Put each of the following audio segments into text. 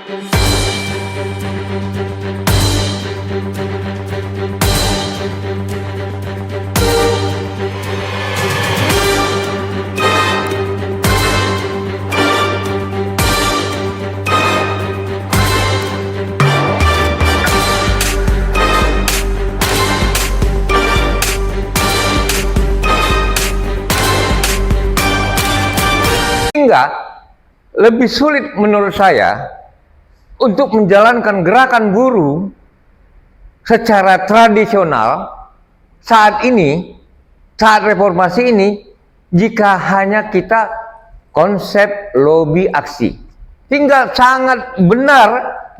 Sehingga lebih sulit menurut saya untuk menjalankan gerakan buruh secara tradisional saat ini, saat reformasi ini, jika hanya kita konsep lobby aksi. Hingga sangat benar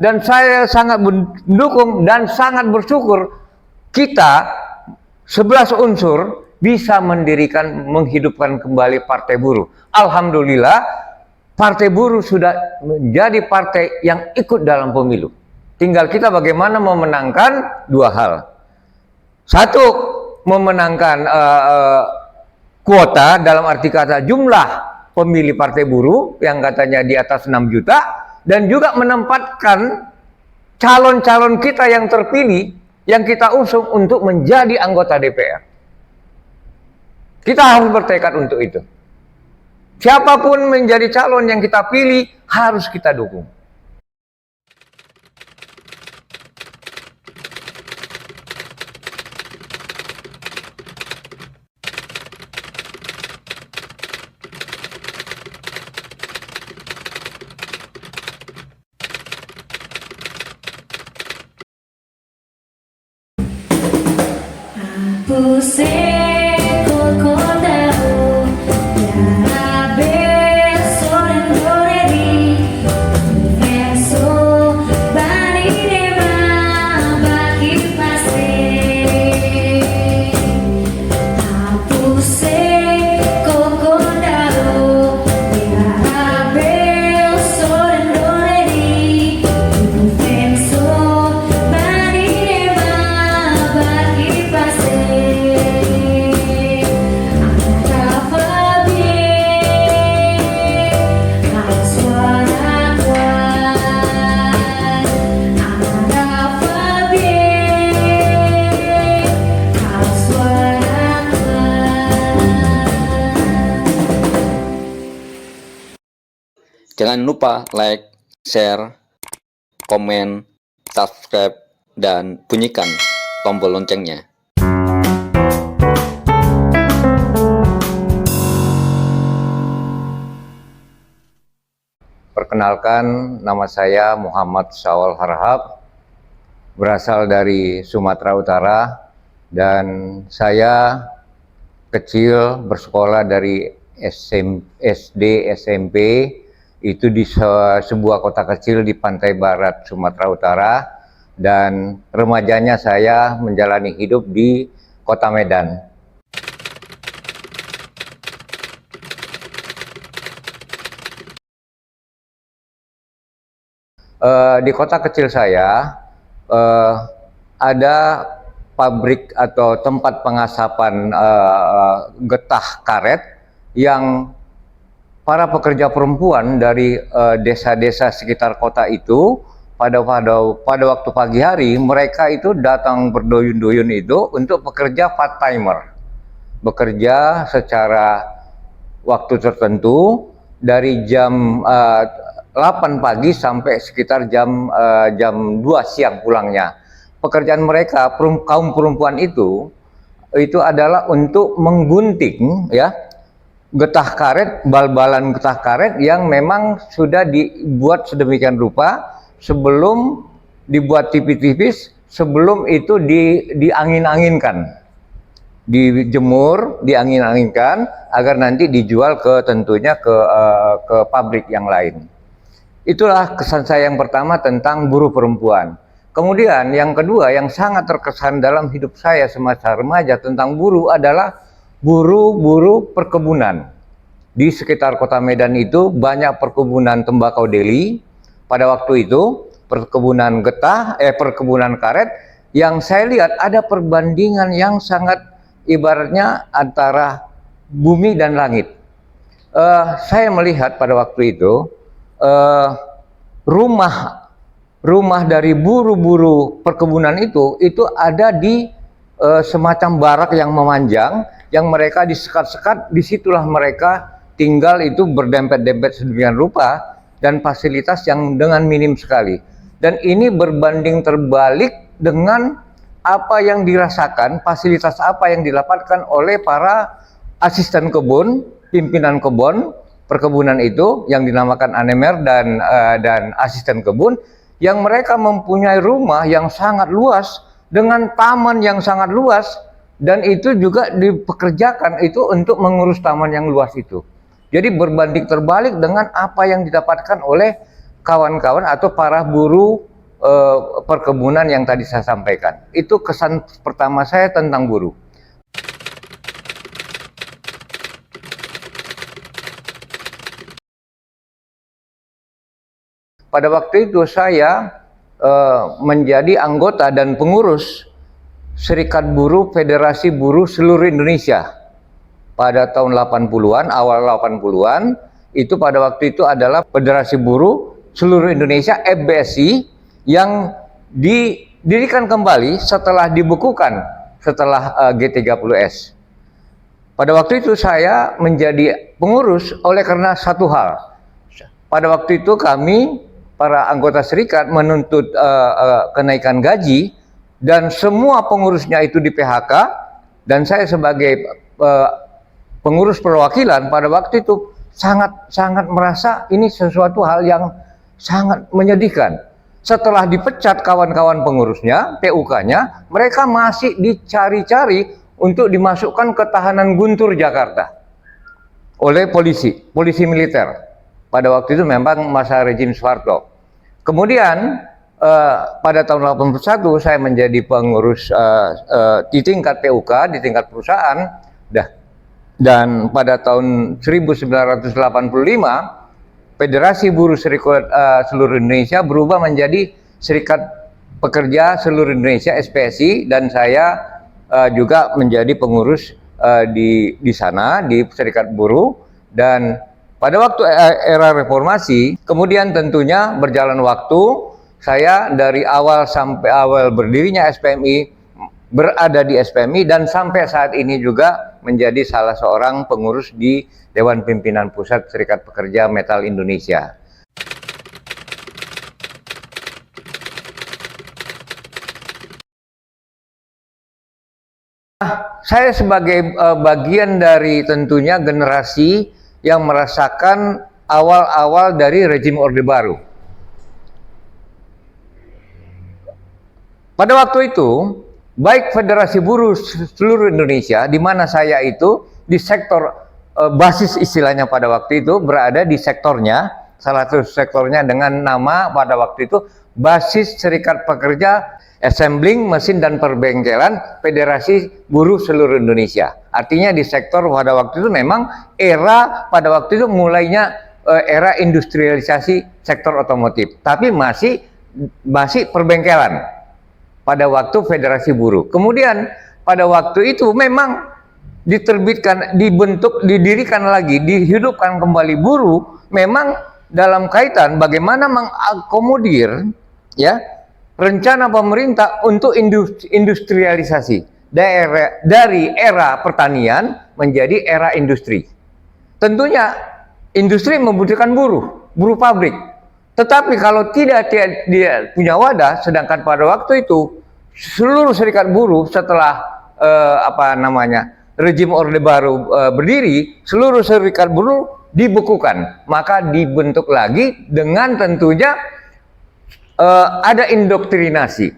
dan saya sangat mendukung dan sangat bersyukur kita 11 unsur bisa menghidupkan kembali Partai Buruh. Alhamdulillah, Partai Buruh sudah menjadi partai yang ikut dalam pemilu. Tinggal kita bagaimana memenangkan dua hal. Satu, memenangkan kuota dalam arti kata jumlah pemilih Partai Buruh yang katanya di atas 6 juta, dan juga menempatkan calon-calon kita yang terpilih yang kita usung untuk menjadi anggota DPR. Kita harus bertekad untuk itu. Siapapun menjadi calon yang kita pilih harus kita dukung. Jangan lupa like, share, komen, subscribe, dan bunyikan tombol loncengnya. Perkenalkan, nama saya Muhammad Syawal Harahap, berasal dari Sumatera Utara, dan saya kecil bersekolah dari SD, SMP, itu di sebuah kota kecil di pantai barat Sumatera Utara, dan remajanya saya menjalani hidup di kota Medan. Di kota kecil saya ada pabrik atau tempat pengasapan getah karet yang para pekerja perempuan dari desa-desa sekitar kota itu pada waktu pagi hari mereka itu datang berduyun-duyun itu untuk bekerja part-timer, bekerja secara waktu tertentu dari jam 8 pagi sampai sekitar jam 2 siang pulangnya. Pekerjaan mereka kaum perempuan itu adalah untuk menggunting ya getah karet, bal-balan getah karet yang memang sudah dibuat sedemikian rupa sebelum dibuat tipis-tipis, sebelum itu diangin-anginkan, dijemur, diangin-anginkan agar nanti dijual tentunya ke pabrik yang lain. Itulah kesan saya yang pertama tentang buruh perempuan. Kemudian yang kedua yang sangat terkesan dalam hidup saya semasa remaja tentang buruh adalah buruh perkebunan. Di sekitar kota Medan itu banyak perkebunan tembakau deli pada waktu itu, perkebunan perkebunan karet, yang saya lihat ada perbandingan yang sangat ibaratnya antara bumi dan langit. Saya melihat pada waktu itu rumah dari buru-buru perkebunan itu ada di semacam barak yang memanjang, yang mereka disekat-sekat. Disitulah mereka tinggal itu berdempet-dempet sedemikian rupa, dan fasilitas yang dengan minim sekali. Dan ini berbanding terbalik dengan apa yang dirasakan, fasilitas apa yang didapatkan oleh para asisten kebun, pimpinan kebun perkebunan itu yang dinamakan anemer dan asisten kebun, yang mereka mempunyai rumah yang sangat luas dengan taman yang sangat luas, dan itu juga dipekerjakan itu untuk mengurus taman yang luas itu. Jadi berbanding terbalik dengan apa yang didapatkan oleh kawan-kawan atau para buruh perkebunan yang tadi saya sampaikan. Itu kesan pertama saya tentang buruh. Pada waktu itu saya menjadi anggota dan pengurus Serikat Buruh Federasi Buruh Seluruh Indonesia pada tahun 80-an, awal 80-an. Itu pada waktu itu adalah Federasi Buruh Seluruh Indonesia, FBSI, yang didirikan kembali setelah dibukukan setelah G30S. Pada waktu itu saya menjadi pengurus oleh karena satu hal. Pada waktu itu kami para anggota serikat menuntut kenaikan gaji, dan semua pengurusnya itu di PHK, dan saya sebagai pengurus perwakilan pada waktu itu sangat merasa ini sesuatu hal yang sangat menyedihkan. Setelah dipecat kawan-kawan pengurusnya, PUK-nya, mereka masih dicari-cari untuk dimasukkan ke tahanan Guntur Jakarta oleh polisi militer. Pada waktu itu memang masa rezim Soeharto. Kemudian pada tahun 81 saya menjadi pengurus di tingkat PUK, di tingkat perusahaan. Dan pada tahun 1985 Federasi Buruh Serikat Seluruh Indonesia berubah menjadi Serikat Pekerja Seluruh Indonesia (SPSI), dan saya juga menjadi pengurus di sana, di Serikat Buruh. Dan pada waktu era reformasi, kemudian tentunya berjalan waktu, saya dari awal sampai awal berdirinya SPMI berada di SPMI, dan sampai saat ini juga menjadi salah seorang pengurus di Dewan Pimpinan Pusat Serikat Pekerja Metal Indonesia. Saya sebagai bagian dari tentunya generasi yang merasakan awal-awal dari rezim Orde Baru. Pada waktu itu, baik Federasi Buruh Seluruh Indonesia, di mana saya itu di sektor basis istilahnya pada waktu itu berada di sektornya, salah satu sektornya dengan nama pada waktu itu Basis Serikat Pekerja Assembling, Mesin dan Perbengkelan Federasi Buruh Seluruh Indonesia. Artinya di sektor pada waktu itu memang era pada waktu itu mulainya era industrialisasi sektor otomotif, tapi masih perbengkelan pada waktu Federasi Buruh. Kemudian pada waktu itu memang didirikan lagi, dihidupkan kembali buruh, memang dalam kaitan bagaimana mengakomodir ya rencana pemerintah untuk industrialisasi dari era pertanian menjadi era industri. Tentunya industri membutuhkan buruh pabrik. Tetapi kalau tidak dia punya wadah, sedangkan pada waktu itu seluruh serikat buruh setelah rezim Orde Baru berdiri, seluruh serikat buruh dibukukan, maka dibentuk lagi dengan tentunya ada indoktrinasi.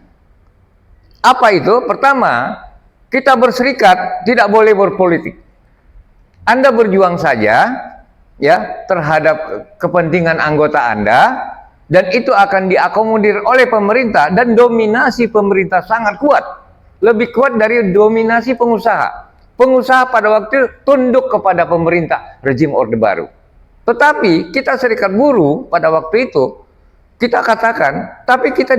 Apa itu? Pertama, kita berserikat tidak boleh berpolitik. Anda berjuang saja ya terhadap kepentingan anggota Anda, dan itu akan diakomodir oleh pemerintah, dan dominasi pemerintah sangat kuat, lebih kuat dari dominasi pengusaha. Pengusaha pada waktu itu tunduk kepada pemerintah rezim Orde Baru. Tetapi kita serikat buruh pada waktu itu kita katakan, tapi kita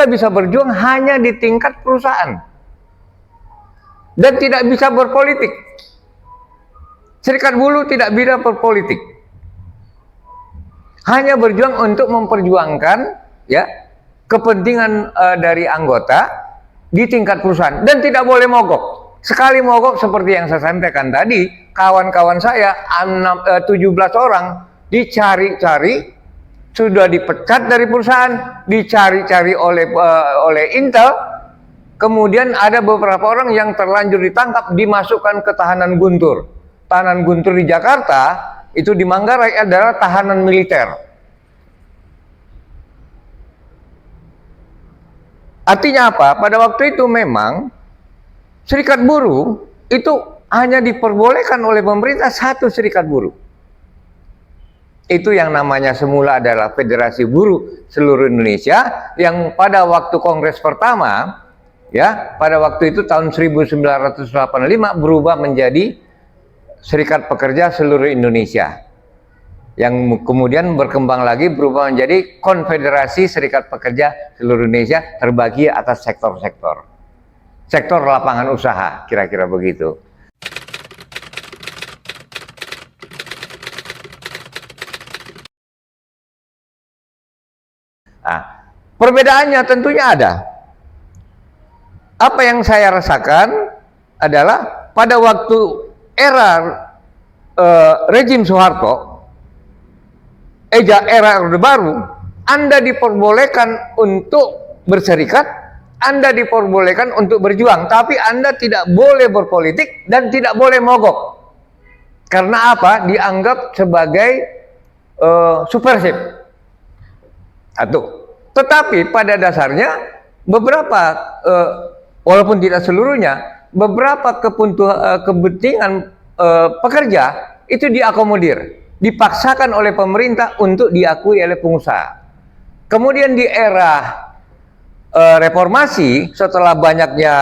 bisa berjuang hanya di tingkat perusahaan dan tidak bisa berpolitik. Serikat buruh tidak bisa berpolitik. hanya berjuang untuk memperjuangkan ya kepentingan dari anggota di tingkat perusahaan dan tidak boleh mogok. Sekali mogok seperti yang saya sampaikan tadi, kawan-kawan saya 17 orang dicari-cari, sudah dipecat dari perusahaan, dicari-cari oleh Intel. Kemudian ada beberapa orang yang terlanjur ditangkap, dimasukkan ke tahanan Guntur. Tahanan Guntur di Jakarta, itu di Manggarai adalah tahanan militer. Artinya apa? Pada waktu itu memang serikat buruh itu hanya diperbolehkan oleh pemerintah satu serikat buruh. Itu yang namanya semula adalah Federasi Buruh Seluruh Indonesia, yang pada waktu Kongres pertama, ya, pada waktu itu tahun 1985 berubah menjadi Serikat Pekerja Seluruh Indonesia, yang kemudian berkembang lagi berubah menjadi Konfederasi Serikat Pekerja Seluruh Indonesia, terbagi atas sektor-sektor. Sektor lapangan usaha, kira-kira begitu. Nah, perbedaannya tentunya ada. Apa yang saya rasakan adalah pada waktu era rejim Soeharto, era Orde Baru, Anda diperbolehkan untuk berserikat, Anda diperbolehkan untuk berjuang, tapi Anda tidak boleh berpolitik dan tidak boleh mogok. Karena apa? Dianggap sebagai subversif. Tetapi pada dasarnya beberapa walaupun tidak seluruhnya, beberapa kepentingan pekerja itu diakomodir, dipaksakan oleh pemerintah untuk diakui oleh pengusaha. Kemudian di era reformasi, setelah banyaknya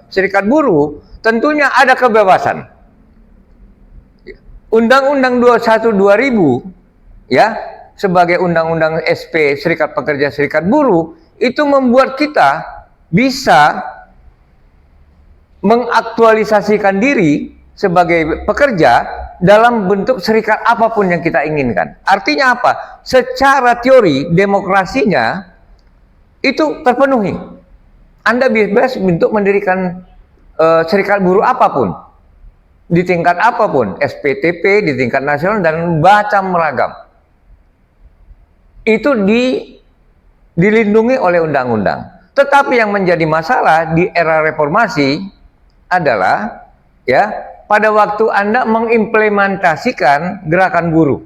serikat buruh, tentunya ada kebebasan. Undang-Undang 21 2000 ya, sebagai undang-undang SP, Serikat Pekerja Serikat Buruh, itu membuat kita bisa mengaktualisasikan diri sebagai pekerja dalam bentuk serikat apapun yang kita inginkan. Artinya apa? Secara teori demokrasinya itu terpenuhi. Anda bebas untuk mendirikan serikat buruh apapun, di tingkat apapun, SPTP, di tingkat nasional, dan macam ragam. Itu dilindungi oleh undang-undang. Tetapi yang menjadi masalah di era reformasi adalah ya, pada waktu Anda mengimplementasikan gerakan buruh.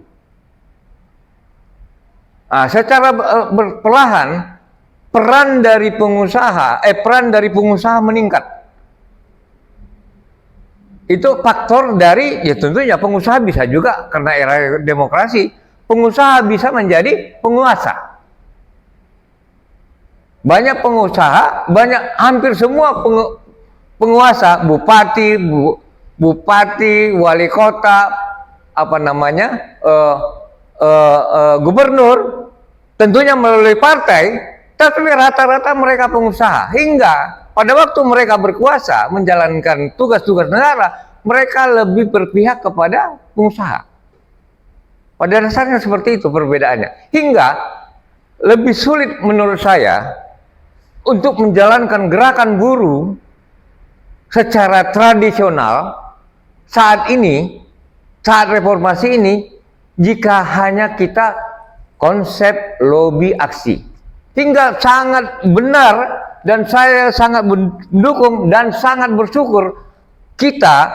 Nah, secara perlahan peran dari pengusaha meningkat. Itu faktor dari, ya tentunya pengusaha bisa juga karena era demokrasi, pengusaha bisa menjadi penguasa. Banyak pengusaha, hampir semua penguasa, bupati, wali kota, gubernur, tentunya melalui partai, tapi rata-rata mereka pengusaha. Hingga pada waktu mereka berkuasa menjalankan tugas-tugas negara, mereka lebih berpihak kepada pengusaha. Pada dasarnya seperti itu perbedaannya. Hingga lebih sulit menurut saya untuk menjalankan gerakan buruh secara tradisional saat ini, saat reformasi ini, jika hanya kita konsep lobby aksi. Hingga sangat benar, dan saya sangat mendukung dan sangat bersyukur kita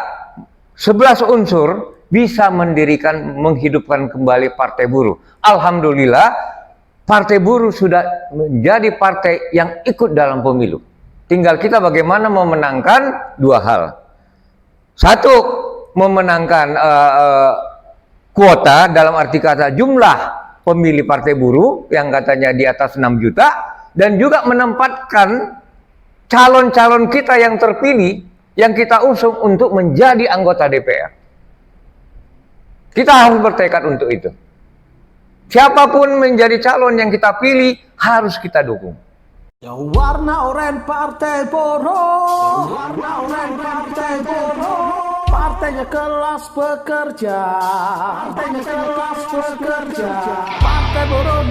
11 unsur bisa menghidupkan kembali Partai Buruh. Alhamdulillah, Partai Buruh sudah menjadi partai yang ikut dalam pemilu. Tinggal kita bagaimana memenangkan dua hal. Satu, memenangkan kuota, dalam arti kata jumlah pemilih Partai Buruh yang katanya di atas 6 juta, dan juga menempatkan calon-calon kita yang terpilih, yang kita usung untuk menjadi anggota DPR. Kita harus bertekad untuk itu. Siapapun menjadi calon yang kita pilih, harus kita dukung. Yang warna oranye Partai Buruh, warna oranye Partai Buruh, Partainya kelas pekerja, Partai buruh